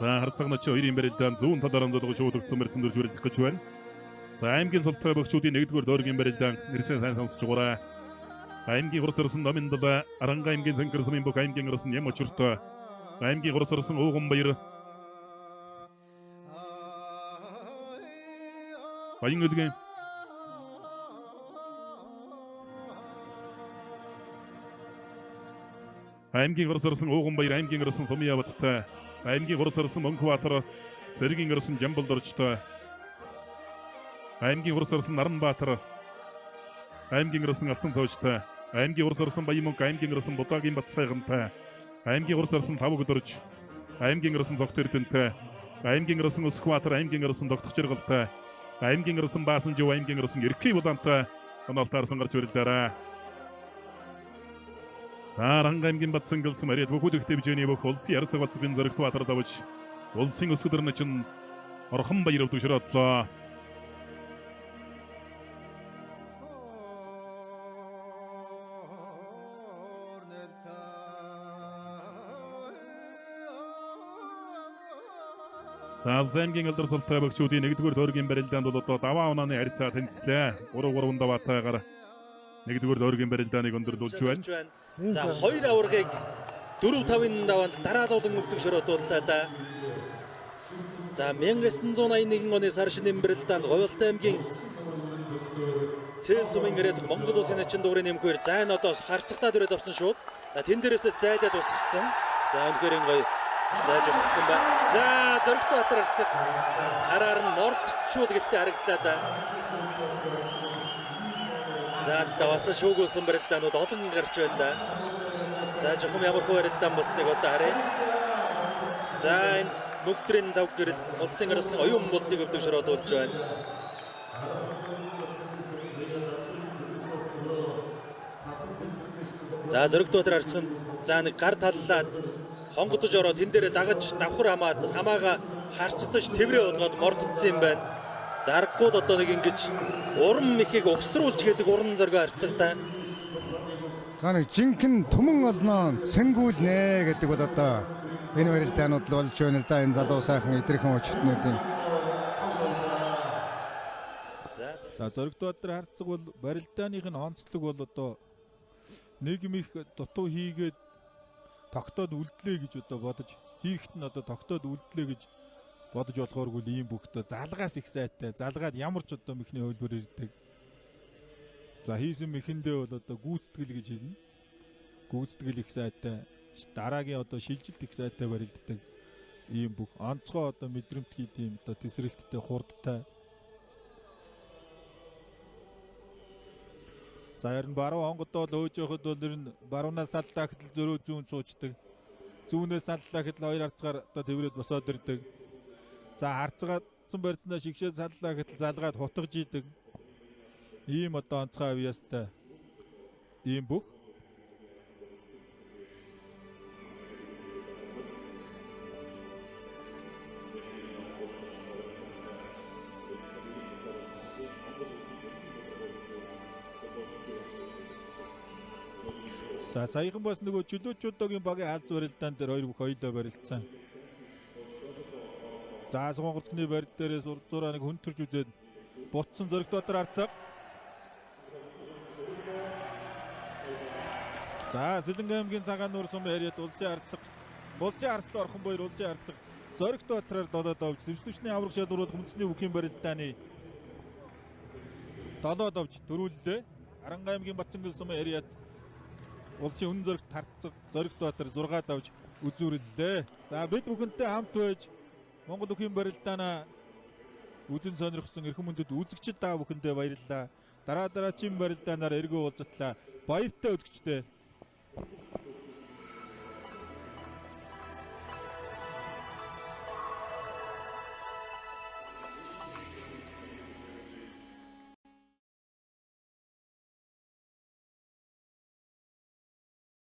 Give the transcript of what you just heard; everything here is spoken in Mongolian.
За харцагнач хоёрын барилдаан зүүн талаараа шуудагдсан мэрсэн дөрж үргэлжлэх гэж байна. За аймгийн султай багчуудын 1-р дөргийн барилдаан нэрсэн сайн сонсож байгаарай. Аймгийн хурцарсан Номиндала, Аранга аймгийн Зэнкэрсмийн бүх аймгийн арсан Ям очиртой. Аймгийн хурцарсан Ууганбаяр. Баян үлгэн. Аймгийн хурцарсан Ууганбаяр, аймгийн арсан Сумьяваттай. Аймгийн хурцарсан Мөнхбаатар, Цэргийн арсан Жамбалдорчтой. Аймгийн хурцарсан Наранбаатар, аймгийн арсан Алтан цоочтой. Аймгийн хурцарсан Баянмөнх, аймгийн арсан Будагийн Батсайгантай. Аймгийн хурцарсан Тавгдорж, аймгийн арсан Зогтөрдөнтэй. Аймгийн арсан Өсхбаатар, аймгийн арсан Догтхжиргалтай. Аймгийн арсан Баасанжив, аймгийн арсан Эрхий Улаантай. Онолтаарсан гарч ирэлдээрээ. Аранга аймгийн Батсангалсан Мариад бүхүүлдэх хэмжээний бүх улсын арцаг бацгийн зөрөгт Баатар давж улсын өсгөдөрнөч нь Орхон Баяр өвдөшрөөдлөө. Аймгийн алдар султай багчуудын 1-р дөргийн барилдаанд бол одоо даваа унааны харьцаа тэнцлээ. 3-3 даваатайгаар 1-р дөргийн барилдааныг өндөрлүүлж байна. За 2 аваргыг 4-5-ын даваанд дараалуулан өвдөг шороодлоо да. За 1981 оны сар шинийн барилдаанд Говьолтой аймгийн Цэлсумын гэрээд Монгол улсын начин дуурын нэмхээр зайн одоос харцагтаа дүрээд авсан шууд. За тэн дээрээс зайдаад усгцсан. За үнэхээр гоё зайж усгсан ба. За Зоригтбаатар харцаг хараар нь мордчул гэлтэй харагдлаа да. За даваас шуугуулсан барилдаанууд олон гарч байна да. За жохом ямар хөө барилдаан болсныг одоо харъя. За энэ нүгтрийн лав гэрэл улсын арсны оюун болтыг өвдөг шороодлуулж байна. За Зоригтбаатар харцаг за нэг гар таллаад хонгодож ороод тэн дээр дагаж давхар хамаага харцагтаж тэврээ болгоод мордсон юм байна. За аргагүй л одоо нэг ингэж уран мэхийг угсруулж гэдэг уран зоргоо харцагтай. За нэг жинхэнэ түмэн олноо цэнгүүлнэ гэдэг бол одоо энэ барилдаанууд л болж байна л да, энэ залуу сайхан идэрхэн өчтнүүдийн. За Зоригтбаатар харцаг бол барилдааных нь онцлог бол одоо нийгмийн дутуу хийгээд тогтоод үлдлээ гэж одоо бодож хийхт нь одоо тогтоод үлдлээ гэж бодож болохооргүй ийм бүхтөө залгаас их сайтай. Залгаад ямар ч одоо мэхний хөлбөр ирдэг. За хийсэн мэхэндээ бол одоо гүйцэтгэл гэж хэлнэ. Гүйцэтгэл их сайтай. Дараагийн одоо шилжилт их сайтай барилддаг. Ийм бүх онцгой одоо мэдрэмтгий тийм одоо тесрэлттэй хурдтай. За харин баруун хонгодоо л өөж явахад бол ер нь баруунаас саллаа гэтэл зөрөө зүүн суучдаг. Зүүнээс саллаа гэтэл хоёр харцгаар одоо тэврээд босоод ирдэг. За харцгаадсан барьцнаа шигшээ саллаа гэтэл залгаад хутгаж идэг. Ийм одоо онцгой авьяастай ийм бүх. За саяхан бас нөгөө чөлөөчүүдийн багийн хаалц барилдаан дээр хоёр бүх хоёулаа барилцсан. За Сонгоцны барилд дээрээс урд зураа нэг хөнтөрж үзээд бутсан Зоригтбаатар харцаг. За Сэлэнгэ аймгийн цагаан нуур сум яриад улсын харцаг. Улсын арслан Орхон Баяр улсын харцаг Зоригтбаатараар долоод авч сэвсвчний авраг шалгуулах үндэсний бүхийн барилдааны долоод авч дөрүүллээ. Аранга аймгийн Батсангал сум яриад улсын үнэн зоригт харцаг Зоригтбаатар 6 давж үзүүрлээ. За бид бүхэнтэй хамт байж Монгол бүхийн барилдаанаа үзэн сонирхсон эрхэм мөндөд үзэгчид та бүхэндээ баярлалаа. Дараагийн барилдаанаар эргөө уулзтлаа. Баяртай үзэгчтэй.